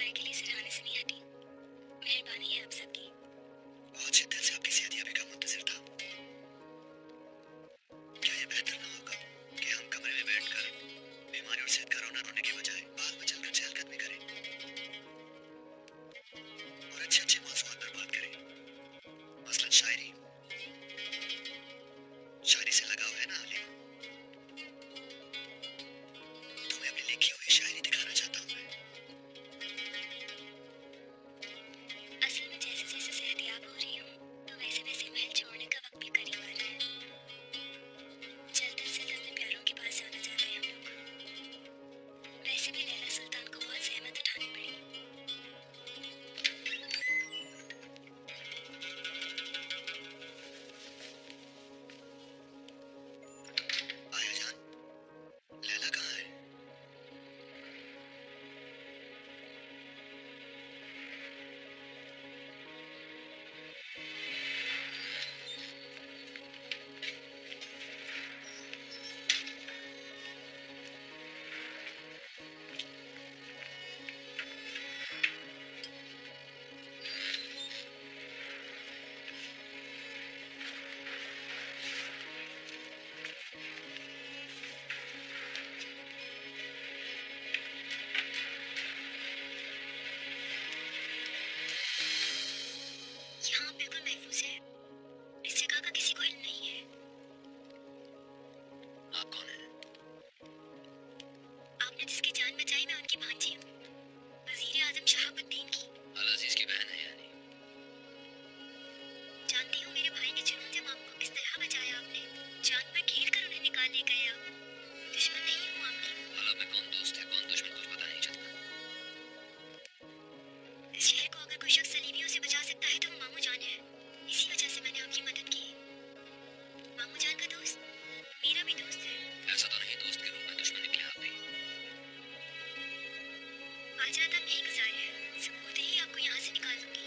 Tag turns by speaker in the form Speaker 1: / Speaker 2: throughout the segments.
Speaker 1: कार्य के लिए सिरहाने से नहीं हटी। मेहरबानी है आप सबकी।
Speaker 2: बहुत शिद्दत से आपकी सेहतियाबी का मुंतजिर था। क्या ये बेहतर ना होगा कि हम कमरे में बैठकर बीमारी और सेहत का रोना रोने के बजाय बाग में चलकर चहलकदमी करें और अच्छे अच्छे मौज़ूआत पर बात करें। मसलन शायरी। शायरी से लगाव है ना आलिम? तुम्हें अपनी लिखी हुई शायरी दिखाना चाहता हूँ मैं।
Speaker 1: असल में जैसे जैसे सेहतियाब हो रही हूँ तो वैसे वैसे महल छोड़ने का वक्त भी करीब आ रहा है। जल्द से जल्द अपने प्यारों के पास जाना चाहते हैं हम लोग। वैसे भी लैला सुल्तान को बहुत ज़हमत उठानी पड़ी।
Speaker 2: आया जान, लैला कहाँ है?
Speaker 1: यहाँ बिल्कुल महफूज है। इस जगह का किसी को इल्म नहीं है।
Speaker 2: आप कौन हैं?
Speaker 1: आपने जिसकी जान बचाई मैं उनकी भांजी हूँ, वजीर आजम शहाबुद्दीन की।
Speaker 2: अल अजीज की बहन है यानी?
Speaker 1: जानती हूँ मेरे भाई के चुनौते मामू को किस तरह बचाया आपने। जान पर खेल कर उन्हें निकाल ले गए आप। दुश्मन नहीं हूँ आपकी।
Speaker 2: हालात में कौन दोस्त है कौन दुश्मन कुछ पता नहीं चलता।
Speaker 1: इस शहर को अगर कोई शख्स सलीबियों से बचा सकता है तो वो मामू जान है। इसी वजह से मैंने आपकी मदद की। मामू जान का दोस्त मेरा भी दोस्त है।
Speaker 2: ऐसा तो नहीं दोस्त के रूप में दुश्मन निकले आप भी।
Speaker 1: आज रात आप यहीं गुजारे। सब होते ही आपको यहाँ से निकाल दूंगी।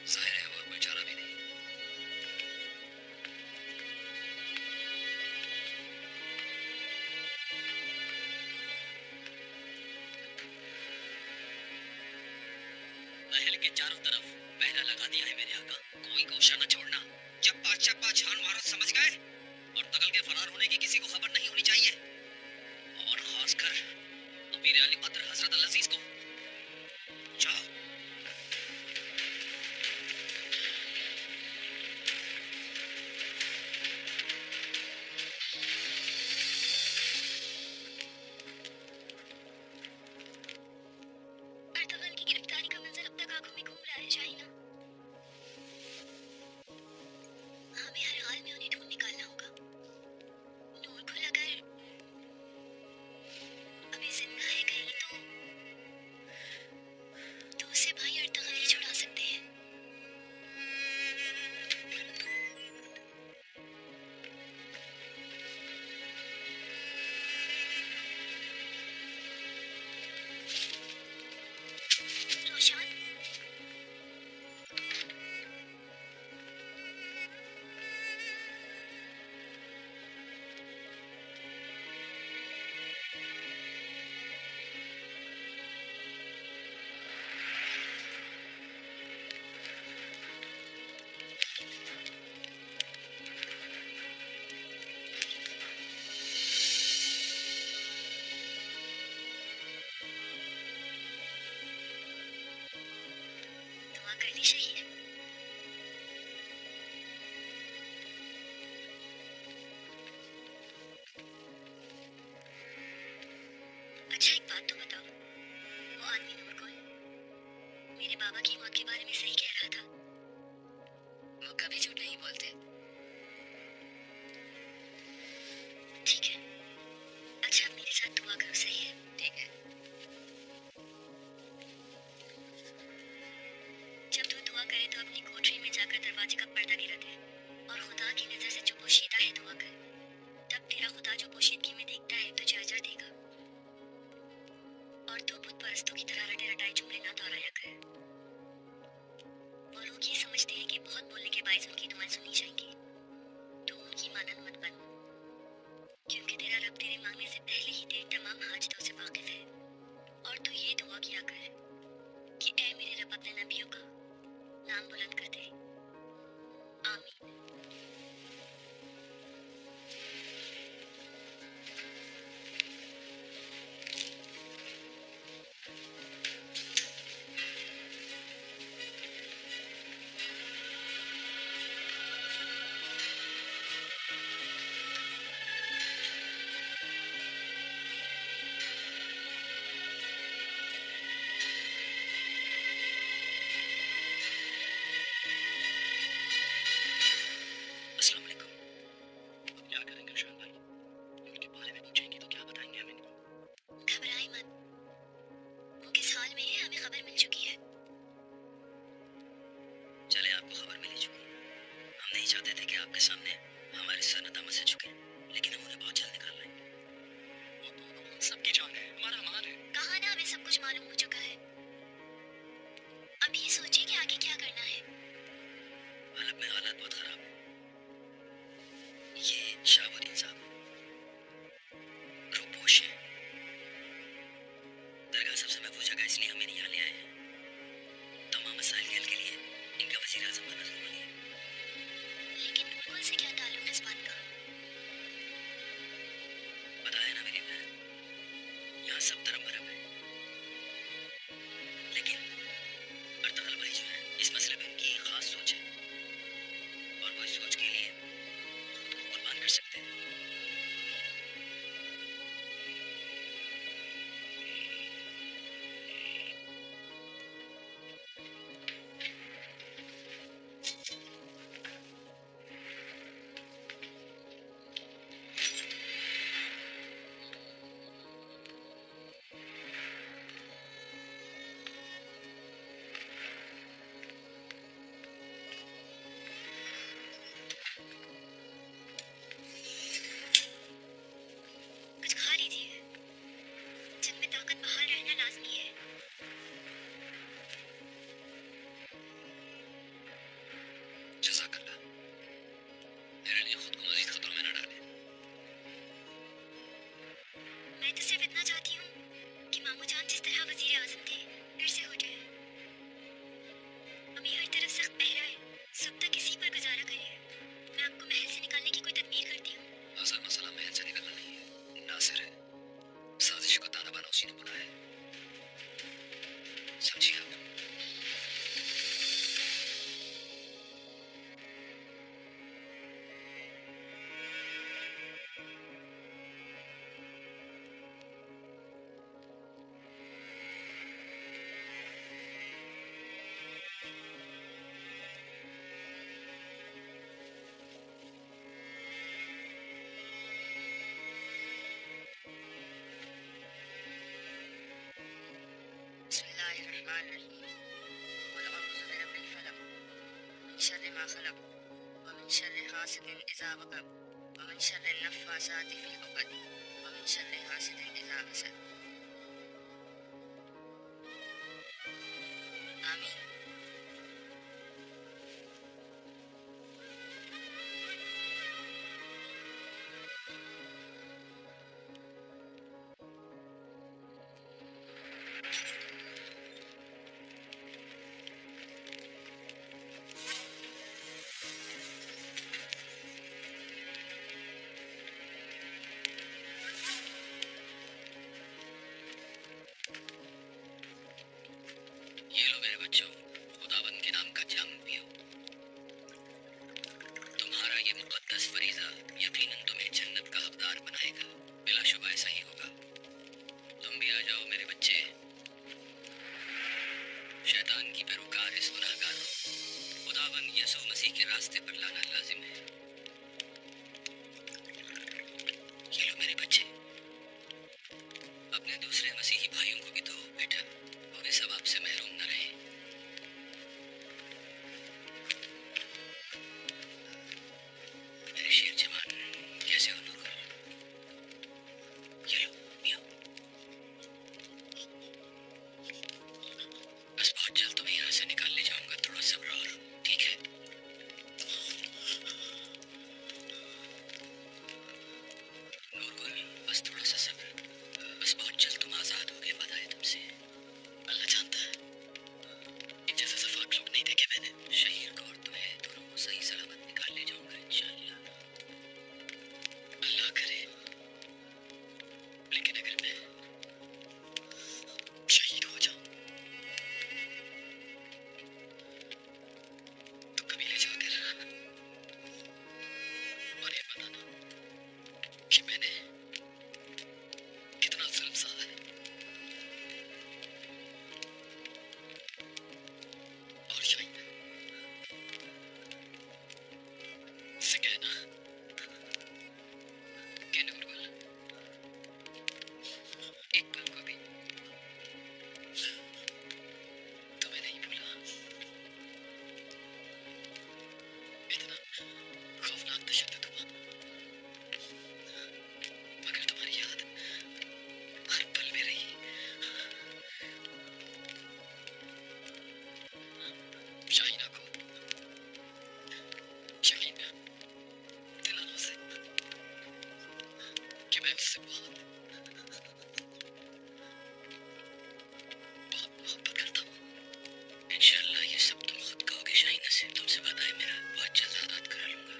Speaker 2: जाहिर है वो कोई चारा भी नहीं। महल के चारों तरफ पहरा लगा दिया है मेरे आका। कोई गोशा न छोड़ना। चप्पा चप्पा छान मारो, समझ गए? और तगल के फरार होने की किसी को खबर नहीं होनी चाहिए। और खासकर अमीर अली कदर हजरत अल अजीज को। जाओ।
Speaker 1: अर्तुगरुल की गिरफ्तारी का मंजर अब तक आंखों में घूम रहा है शाहीना। हमें हर हाल में उन्हें ढूंढ निकालना होगा। नूरकुल अगर अभी जिंदा है कहीं तो उसे भाई अर्तुगरुल ही छुड़ा सकते हैं। रोशान, दुआ कर ली शहीद। अच्छा एक बात तो बताओ, वो आदमी नूरकुल मेरे बाबा की मौत के बारे में सही कह रहा था। वो कभी झूठ नहीं बोलते। ठीक है। अच्छा अब मेरे साथ दुआ करो, सही है? ठीक है। जब तू दुआ करे तो अपनी कोठरी में जाकर दरवाजे का पर्दा गिरा दे और खुदा की नजर से जो पोशीदा है दुआ कर। तब तेरा खुदा जो पोशीदगी में देखता है तुझे अजर देगा। और तू बुत परस्तों की तरह रटे रटाए जुमले ना दोहराया कर। बुलंद कर दे। आमीन।
Speaker 2: अस्सलाम वालेकुम। अब क्या करेंगे शान भाई? उनके बारे में पूछेंगे तो क्या बताएंगे हम इनको?
Speaker 1: घबराए मत, वो किस हाल में है हमें खबर मिल चुकी है।
Speaker 2: चले आपको खबर मिल ही चुकी। हम नहीं चाहते थे कि आपके सामने हमारे सर नदामत से झुके, लेकिन हम उन्हें बहुत जल्द निकाल लाएंगे। वो दोनों हम सबकी जान है, हमारा अमान है।
Speaker 1: कहा ना हमें सब कुछ मालूम हो चुका है। अब ये सोचिए कि आगे क्या करना है।
Speaker 2: हलब में हालात बहुत खराब है। ये शाहबुद्दीन साहब रूपोश है। दरगाह सबसे महफूज जगह इसलिए हमें यहाँ ले आए हैं। तमाम मसाइल के हल के लिए इनका वज़ीर आज़म बनना ज़रूरी है।
Speaker 1: लेकिन नूरकुल से क्या ताल्लुक है इस बात का?
Speaker 2: बताया ना मेरी बहन, यहाँ सब धर्म भरम है, लेकिन अर्तगल भाई जो है इस मसले पे उनकी खास सोच है और वो इस सोच के लिए खुद को कुर्बान कर सकते हैं।
Speaker 1: कुछ खा लीजिए, जंग में ताकत बहाल रहना लाजमी है।
Speaker 2: जज़ाकल्लाह। मेरे लिए खुद को मज़ीद खतरों में न डालें।
Speaker 1: मैं तो सिर्फ इतना चाहती हूँ कि मामू जान जिस तरह वजीर आजम थे फिर से हो जाए। अभी हर तरफ सख्त पहरा है, सुबह तक इसी पर गुजारा करिए। मैं आपको महल से निकालने की कोई तदबीर करती हूँ।
Speaker 2: असल मसला महल से निकलना नहीं है, नासिर है। साजिश को ताना बाना उसी ने बुना है, समझिए आप।
Speaker 3: बिस्मिल्लाहिर्रहमानिर्रहीम। क़ुल अऊज़ु बिरब्बिल फलक़, मिन शर्रि मा खलक़, व मिन शर्रि हासिदिन इज़ा वक़ब, व मिन शर्रि नफ़्फ़ासाति फ़िल उक़द, व मिन शर्रि हासिदिन इज़ा हसद। आमीन।
Speaker 2: ये लो मेरे बच्चों, खुदाबंद के नाम का जाम पियो। तुम्हारा ये मुक़द्दस फरीज़ा यकीनन तुम्हें जन्नत का हकदार बनाएगा, बिलाशुबा ऐसा ही होगा। तुम भी आ जाओ मेरे बच्चे। शैतान की पैरोकार इस गुनाहगार को खुदाबंद यसू मसीह के रास्ते पर लाना लाजिम है। ये लो मेरे बच्चे, अपने दूसरे मसीही भाइयों को भी दो बेटा, वो भी सवाब से महरूम न रहे। मेरे शेर जवान, कैसे हो नूर? ये लो पियो। बस बहुत जल्द तुम्हें यहाँ से निकाल ले जाऊंगा, थोड़ा सब्र और, ठीक है? नूरगुल, बस थोड़ा सा सब्र। बस बहुत जल्द तुम आज़ाद होगे, वादा है तुमसे। अल्लाह जानता है, इन जैसे सफाक लोग नहीं देखे मैंने। शहीद कि मैं उससे बहुत मोहब्बत करता हूँ। इंशाल्लाह ये सब तुम खुद कहोगे शाहीना से, तुमसे बताए मेरा बहुत जल्द आजाद करा लूंगा।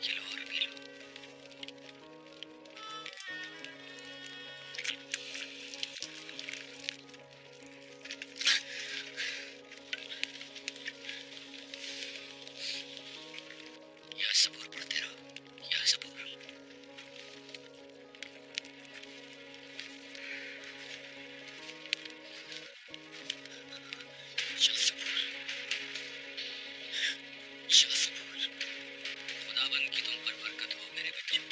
Speaker 2: ये लो और पी लो। या सबूर पढ़ते रहो, या सबूर। या सबूर, या सबूर। खुदाबंद की तुम पर बरकत हो मेरे बच्चों।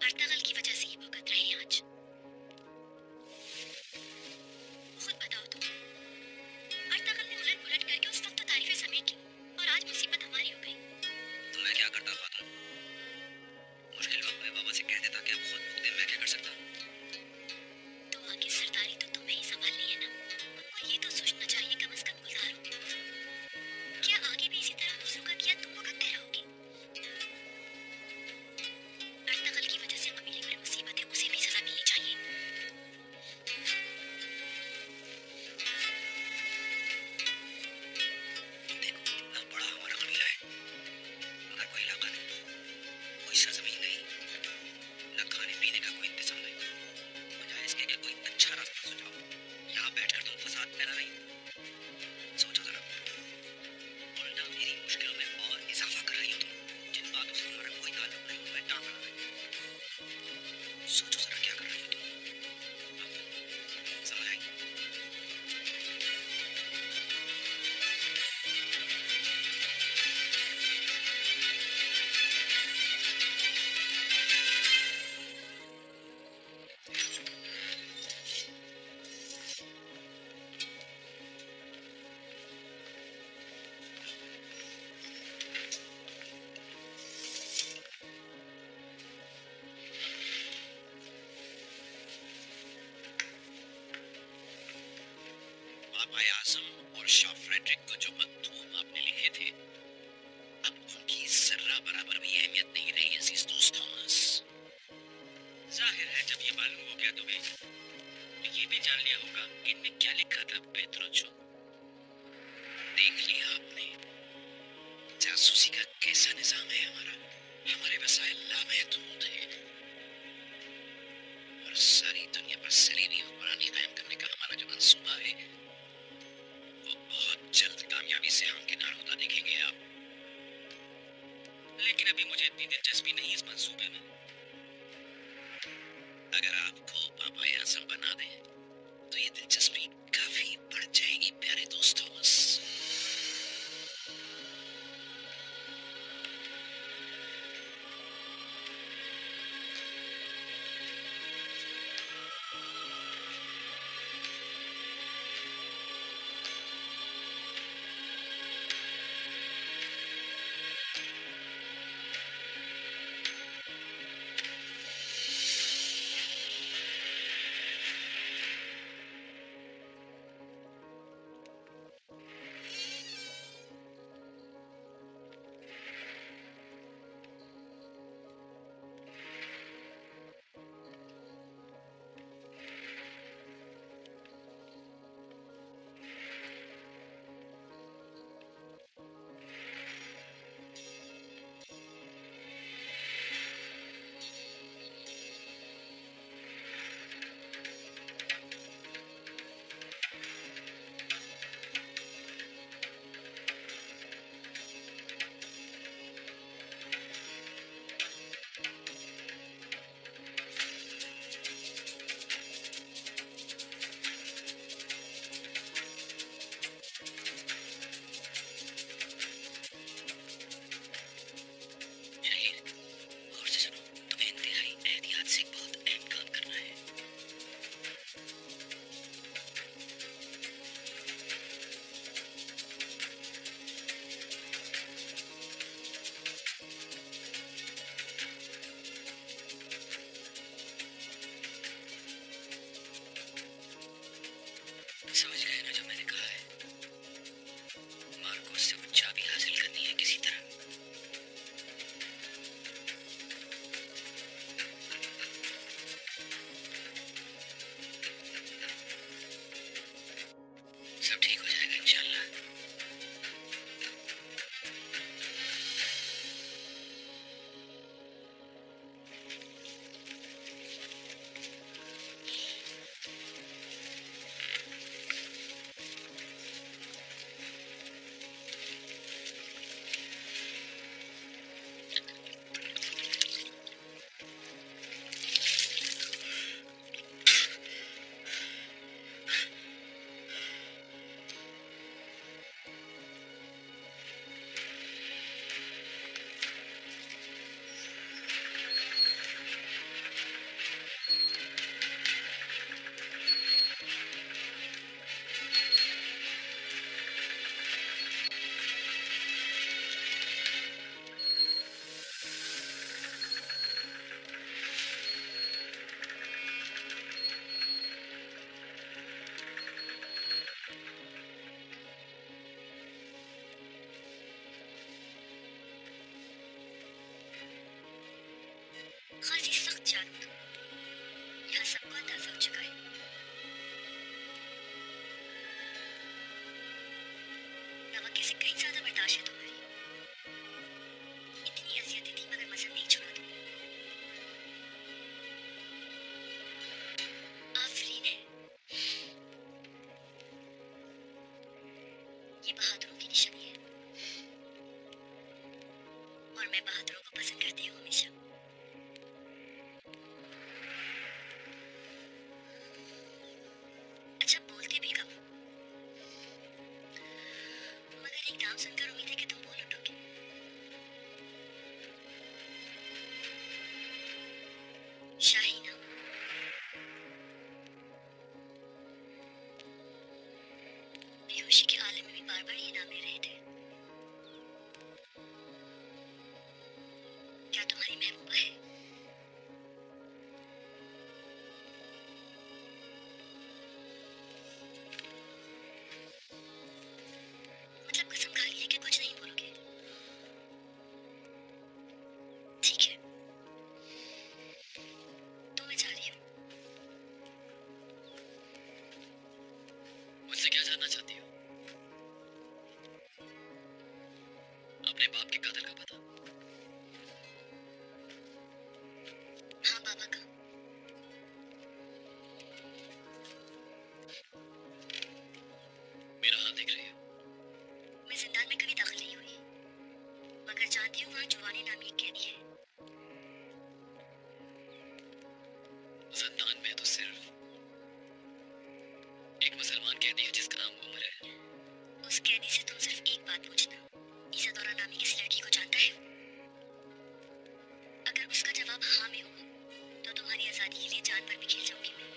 Speaker 1: अर्तगल की वजह से ये भुगत रहे हैं आज। खुद बताओ तुम। अर्तगल ने उलट पुलट करके उस वक्त तो तारीफें समेट ली और आज मुसीबत हमारी हो गई।
Speaker 2: तो मैं क्या करता फातिमा? मुश्किल वक्त में बाबा से कह देता कि अब खुद भुगते, मैं क्या कर सकता?
Speaker 1: तो आगे सरदारी तो तुम्हें ही संभालनी है ना। उनको ये तो सोचना चाहिए कम से कम गुजारो। क्या आगे भी इसी तरह दूसरों का किया तुम भुगतते रहोगे? अर्तगल की वजह से कबीले पर मुसीबत है, उसे भी सजा मिलनी चाहिए।
Speaker 2: देखो कितना बड़ा हमारा कबीला है, मगर कोई इलाका नहीं, कोई सरजमीन नहीं, न खाने पीने का कोई इंतजाम नहीं। बजाय इसके कि कोई अच्छा रास्ता सुझाओ, यहाँ बैठकर तुम फसाद फैला रही हो। सोचो जरा, उल्टा मेरी मुश्किलों में और इजाफा कर रही हो तुम। जिन बातों से हमारा कोई ताल्लुक नहीं, उनमें टांग अड़ा रही हो। सोचो जरा क्या कर रही हो तुम। समझ आई? बाबा आजम और शाह फ्रेडरिक को जो मकतूब आपने लिखे थे, अब उनकी जर्रा बराबर भी अहमियत नहीं रही अजीज दोस्त थॉमस। जाहिर है जब ये मालूम हो गया तुम्हें, तो ये भी जान लिया होगा कि इनमें क्या लिखा था पेत्रोचो। देख लिया आपने जासूसी का कैसा निजाम है हमारा। हमारे वसाइल लामहदूद हैं और सारी दुनिया पर सलीबी हुक्मरानी कायम करने का हमारा जो मंसूबा है, वो बहुत जल्द कामयाबी से हमकिनार होता देखेंगे आप। लेकिन अभी मुझे इतनी दिलचस्पी नहीं इस मंसूबे में। अगर आपको पापा आज़म बना दें तो ये दिलचस्पी काफी बढ़ जाएगी प्यारे दोस्त थॉमस।
Speaker 1: और मैं बहादुरों को पसंद करती हूँ हमेशा। अच्छा, बोलती भी कम हूँ, मगर एक नाम सुनकर उम्मीद है कि तुम बोल उठोगे। शाहीना। बेहोशी के आलम में भी बार बार ये नाम ले रहे थे। क्या तुम्हारी महबूबा है? मतलब कसम खा ली है कि कुछ नहीं बोलोगे? ठीक है, तो मैं जा रही हूँ।
Speaker 2: मुझसे क्या जानना चाहती हो? अपने बाप के कातिल का पता?
Speaker 1: हाँ, बाबा का।
Speaker 2: मेरा हाल देख रही हो?
Speaker 1: मैं जिंदान में कभी दाखिल नहीं हुई, मगर जानती हूँ वहाँ जुवानी नामी एक कैदी है।
Speaker 2: जिंदान में तो सिर्फ एक मुसलमान कैदी है जिसका नाम उमर है।
Speaker 1: उस कैदी से तुम सिर्फ एक बात पूछना, ईसा दौरा नामी किसी लड़की को जानता है? अगर उसका जवाब हाँ में हुआ तो तुम्हारी आजादी के लिए जान पर भी खेल जाऊंगी मैं।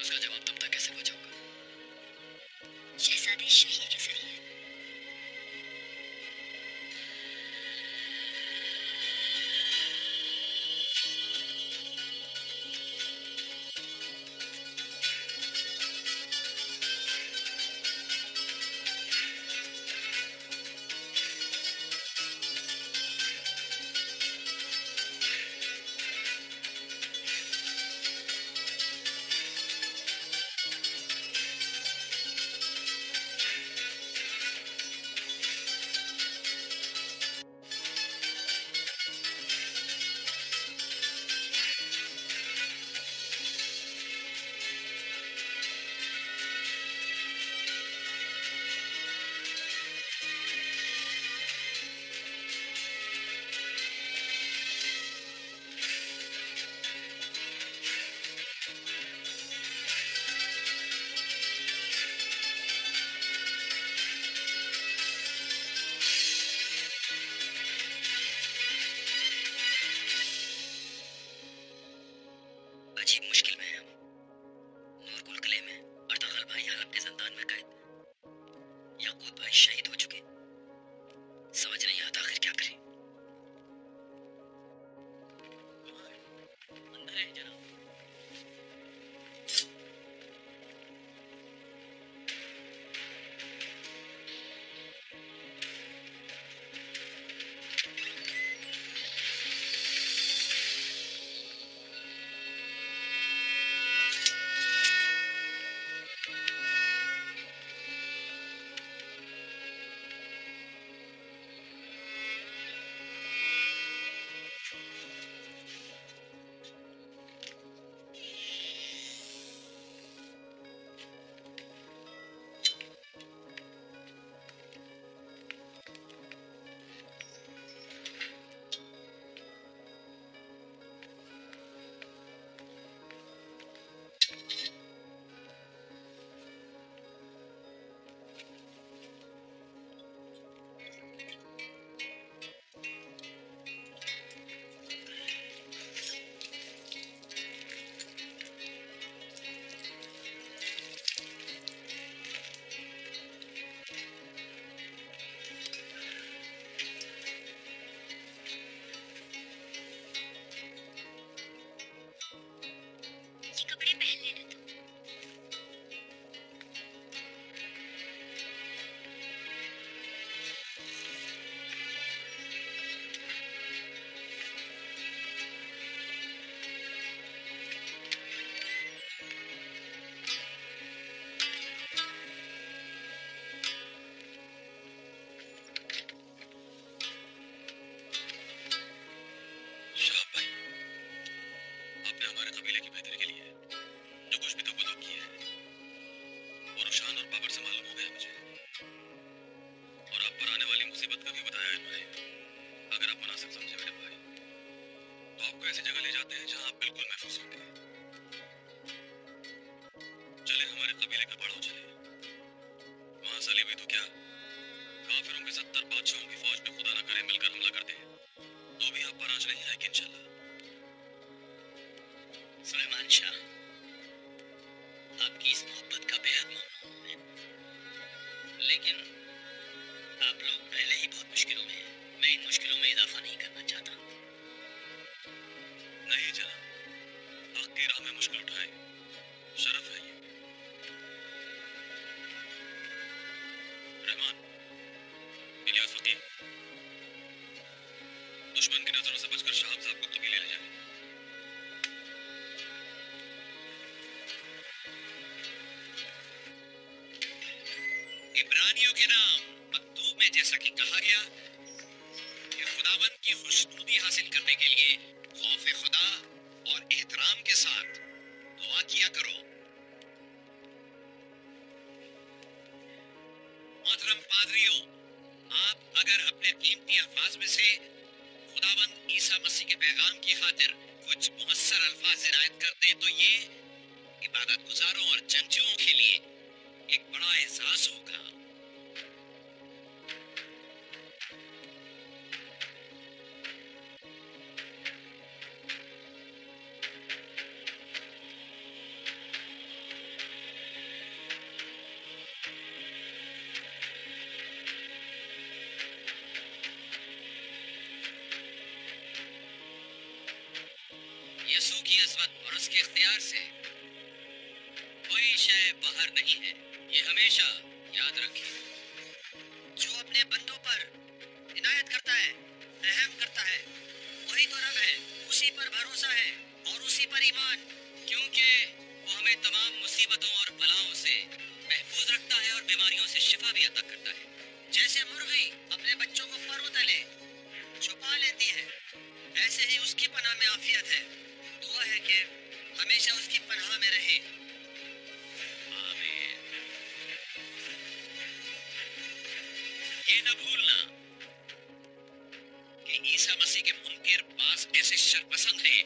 Speaker 2: उसका जवाब तुम तक कैसे पहुंचाऊंगा?
Speaker 1: शहजादे शहीद के जरिए।
Speaker 2: अजीब मुश्किल में है हम। नूरकुल किले में अर्तगल भाई हलब के जिंदान में कैद, याकूत भाई शहीद हो चुके। समझ नहीं आता आखिर क्या करें। अंदर है जनाब।
Speaker 4: पापा से मालूम हो गया मुझे, और आप पर आने वाली मुसीबत का भी बताया इन्होंने। अगर आप मुनासिब समझे मेरे भाई, तो आपको ऐसी जगह ले जाते हैं जहां आप बिल्कुल महफूज होंगे। चले हमारे कबीले का पड़ाव चले, वहां सलीबी तो क्या, काफिरों के 70 बादशाहों की फौज पे खुदा न करे मिलकर हमला कर दे, तो भी आप पर आंच नहीं आएगी इंशाल्लाह।
Speaker 2: सुलेमान शाह, आपकी इस मोहब्बत का बेहद ममनून है, लेकिन आप लोग पहले ही बहुत मुश्किलों में हैं। मैं इन मुश्किलों में इजाफा नहीं करना चाहता।
Speaker 4: नहीं जना, हक की राह में मुश्किल उठाए शरफ है ये। रहमान, इलियास फकीर, दुश्मन की नजरों से बचकर शाहब साहब को कबीले ले जाए।
Speaker 2: इब्रानियों के नाम मकतूब में जैसा कि कहा गया कि खुदावंद की खुशनुदी हासिल करने के लिए खौफ खुदा और एहतराम के साथ दुआ किया करो। मोहतरम पादरियों, आप अगर अपने कीमती अल्फाज में से खुदावंद ईसा मसीह के पैगाम की खातिर कुछ मुहस्सर अल्फाज इनायत कर दें तो ये इबादत गुजारों और जंगजुओं के लिए एक बड़ा एहसास होगा। यसू की अज़मत और उसके इख्तियार से कोई शय बाहर नहीं है, ये हमेशा याद रखें। जो अपने बंदों पर इनायत करता है, रहम करता है, वही तो रब है, उसी पर भरोसा है और उसी पर ईमान, क्योंकि वो हमें तमाम मुसीबतों और बलाओं से महफूज रखता है और बीमारियों से शिफा भी अता करता है। जैसे मुर्गी अपने बच्चों को परों तले छुपा लेती है, ऐसे ही उसकी पनाह में आफियत है। दुआ है कि हमेशा उसकी पनाह में रहे। आमीन। ये न भूलना कि ईसा मसीह के मुनकिर बास ऐसे शरपसंद हैं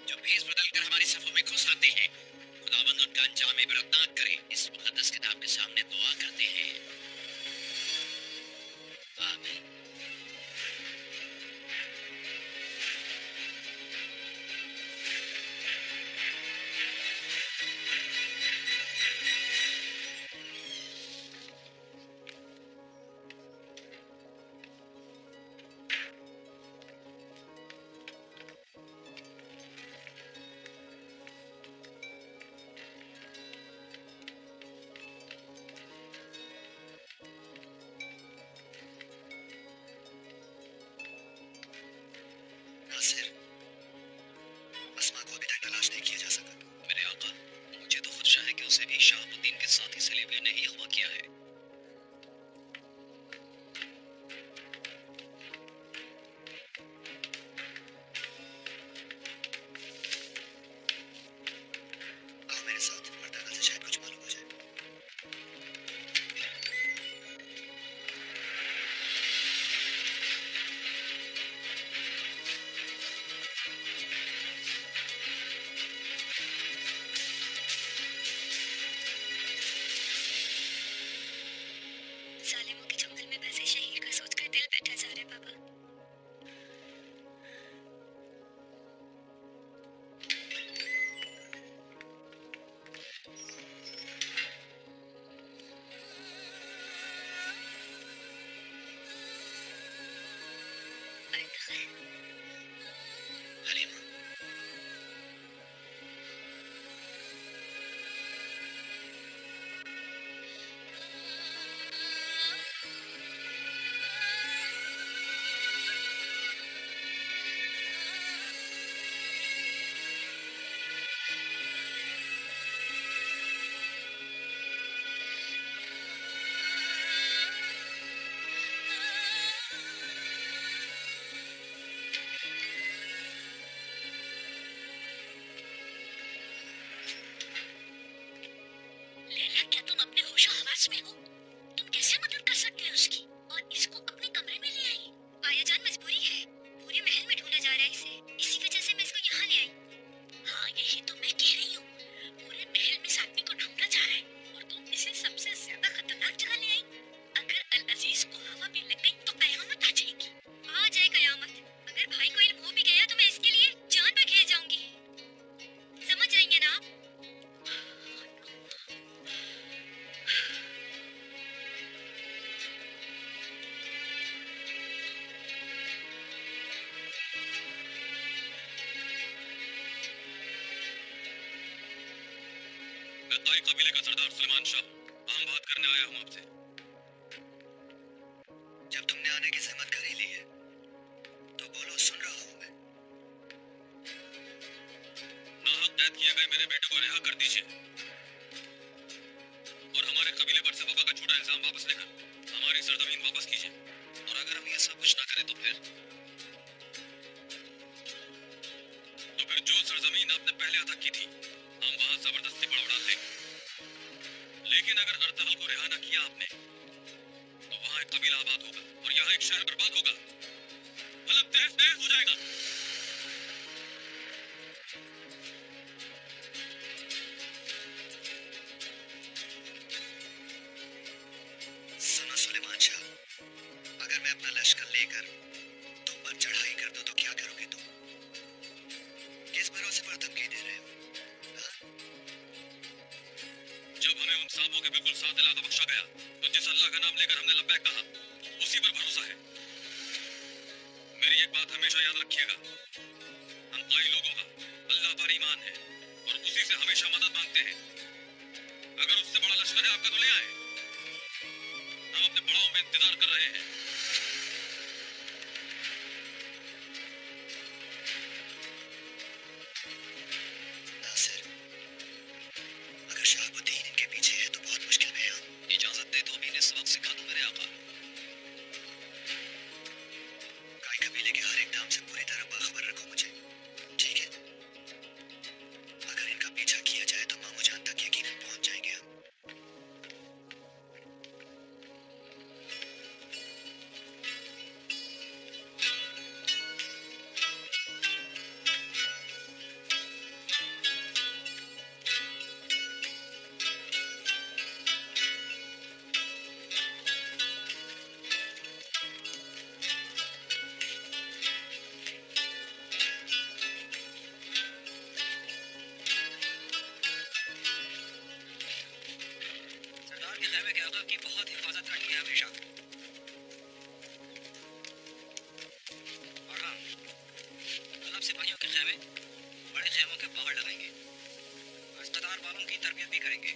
Speaker 2: जो भेष बदलकर हमारी सफों में घुस आते हैं। खुदावंद उनका अंजाम इबरतनाक करे। इस मुकद्दस किताब के सामने दुआ करते हैं। आमीन। नासिर, अस्मा को अभी तक तलाश नहीं किया जा सका। मेरे आका, मुझे तो खुदशा है कि उसे भी शहाबुद्दीन के साथ ही सलीबी ने ही अगवा किया है। आओ मेरे साथ, मर्दाना से शायद कुछ मालूम हो जाए।
Speaker 1: होश में हो? तुम कैसे मदद कर सकते हैं उसकी और इसको अपने कमरे में ले आई? आया जान मजबूरी है, पूरे महल में ढूंढा जा रहा है इसे, इसी वजह से मैं इसको यहाँ ले आई। हाँ यही तो मैं कह रही हूँ, पूरे महल में इस आदमी को ढूंढा जा रहा है और तुम इसे सबसे ज्यादा खतरनाक जगह ले आई। अगर अल अजीज को हवा भी लग गई तो कयामत आ जाएगी। आ जाए कयामत, अगर भाई को इल्म हो भी गया तो मैं इसके लिए जान पे खेल जाऊंगी। समझ जाएंगे ना आप?
Speaker 4: मैं ताई कबीले का सरदार सुलेमान शाह अहम बात करने आया हूँ आपसे।
Speaker 2: जब तुमने आने की जहमत कर ही ली है तो बोलो, सुन रहा हूँ मैं।
Speaker 4: नाहक कैद किए गए मेरे बेटे को रिहा कर दीजिए और हमारे कबीले पर से वबा का झूठा इल्जाम वापस लेकर हमारी सरजमीन वापस कीजिए।
Speaker 2: और अगर हम ये सब कुछ ना करें तो फिर
Speaker 4: जो सरजमीन आपने पहले अदा की थी हम वहां जबरदस्ती बढ़ा उड़ा देंगे। लेकिन अगर अर्तहल को रिहा न किया आपने तो वहां एक कबीला आबाद होगा और यहाँ एक शहर बर्बाद होगा, मतलब तहस नहस हो जाएगा।
Speaker 2: सुनो सुलेमान शाह, अगर मैं अपना लश्कर लेकर तुम पर चढ़ाई कर दूं तो क्या करोगे तुम? किस भरोसे पर धमकी दे रहे हो? हाँ?
Speaker 4: जब हमें उन सांपों के बिल्कुल साथ इलाका बख्शा गया तो जिस अल्लाह का नाम लेकर हमने लब्बैक कहा उसी पर भरोसा है। मेरी एक बात हमेशा याद रखिएगा, हम ताई लोगों का अल्लाह पर ईमान है और उसी से हमेशा मदद मांगते हैं। अगर उससे बड़ा लश्कर है आपका तो ले आए, हम अपने बड़ाओं में इंतजार कर रहे हैं।
Speaker 2: नासिर, अगर शहाबुद्दीन इनके पीछे है तो बहुत मुश्किल में है हम।
Speaker 4: इजाजत दे तो अभी इस वक्त सिखा दूं मेरे आका।
Speaker 2: काई कबीले के हर एक नाम से पूरी तरह बाखबर रखो मुझे, ठीक है? अगर इनका पीछा किया जाए तो मामू जान तक यकीनन पहुंच जाएंगे हम। सरदार के खैमे के आका की बहुत हिफाजत रखी है हमेशा। और हाँ, कल हम सिपाहियों के खैमे बड़े खैमों के बाहर लगाएंगे और इस्तेदार वालों की तरबियत भी करेंगे।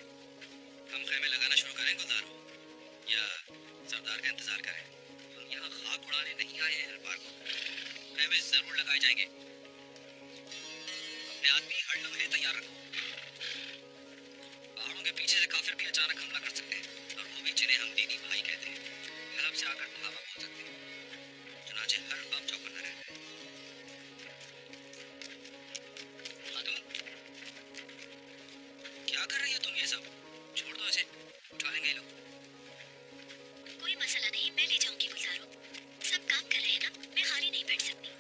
Speaker 4: हम खैमे लगाना शुरू करें गुलदारो या सरदार का इंतजार करें?
Speaker 2: हम यहाँ खाक उड़ाने नहीं आए हैं हर बार को, खैमे जरूर लगाए जाएंगे। अपने आदमी हर लम्हे तैयार रखो। पहाड़ों के पीछे से काफिर भी अचानक हमला कर सकते हैं और वो भी जिन्हें हम दीनी भाई कहते हैं, हलब से आकर धावा बोल सकते हैं। चुनाचे हर वक्त चौकन्ना रहना है। खातून, क्या कर रही हो तुम ये सब? छोड़ दो इसे, उठा लेंगे ये लोग।
Speaker 1: कोई मसला नहीं, मैं ले जाऊंगी गुलजारो। सब काम कर रहे हैं ना, मैं हारी नहीं बैठ सकती।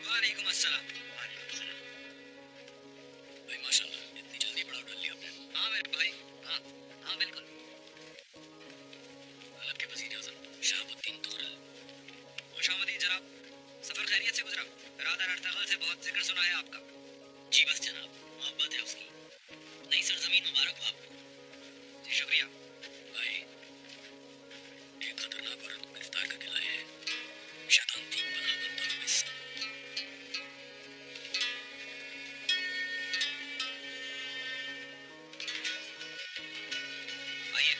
Speaker 2: वालेकुम अस्सलाम।
Speaker 4: भाई माशाल्लाह इतनी जल्दी पड़ाव डाल लिया आपने।
Speaker 2: हाँ मेरे भाई, हाँ हाँ बिल्कुल।
Speaker 4: हलब के वजीर आज़म शहाबुद्दीन तुगलक।
Speaker 2: खुशामदीद जनाब, सफर खैरियत से गुजरा? रादर अर्तगल से बहुत जिक्र सुना है आपका।
Speaker 4: जी बस जनाब, मोहब्बत है उसकी। नई सरजमीन मुबारक हो आपको।
Speaker 2: जी शुक्रिया।
Speaker 4: भाई एक खतरनाक औरत को गिरफ्तार करके लाए हैं। शैतान तीन बना बनता हुआ इससे।
Speaker 2: आइए।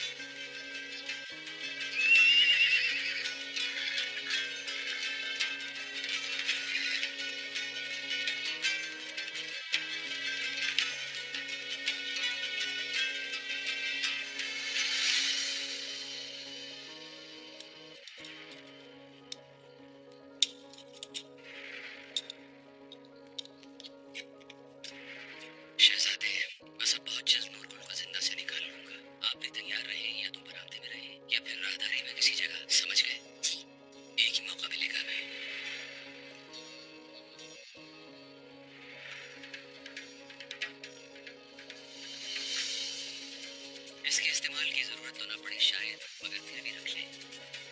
Speaker 2: माल की जरूरत तो ना पड़े शायद, मगर फिर भी रख ले।